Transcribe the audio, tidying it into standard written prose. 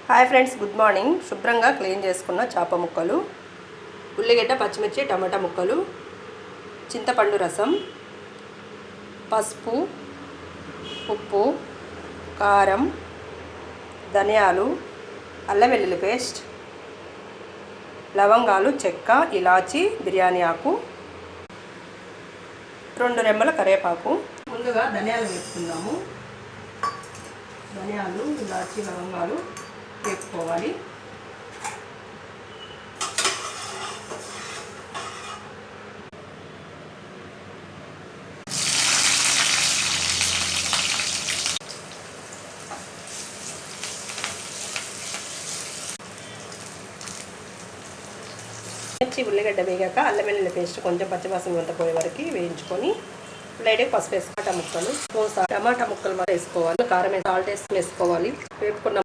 Hi friends, good morning. శుభ్రంగా clean చేసుకున్న చేప ముక్కలు, ఉల్లిగడ్డ, పచ్చిమిర్చి, టమాటా ముక్కలు, చింతపండు రసం, పసుపు, ఉప్పు, కారం, ధనియాలు, అల్లం వెల్లుల్లి పేస్ట్, లవంగాలు, చెక్క, ఇలాచి, బిర్యానీ ఆకు, 2 రెమ్మల కరివేపాకు. ముందుగా ధనియాలు వేసుకుందాము. ధనియాలు, ఇలాచి, లవంగాలు వేసుకోవాలి. ఉల్లిగడ్డ వేగాక అల్లం వెల్లుల్లి పేస్ట్ కొంచెం పచ్చివాసన అంత పోయే వరకు వేయించుకొని లైట్గా పసుపు వేసి టమాటా ముక్కలు వేసుకోవాలి. కారం సాల్ట్ వేసుకోవాలి. వేపుకున్న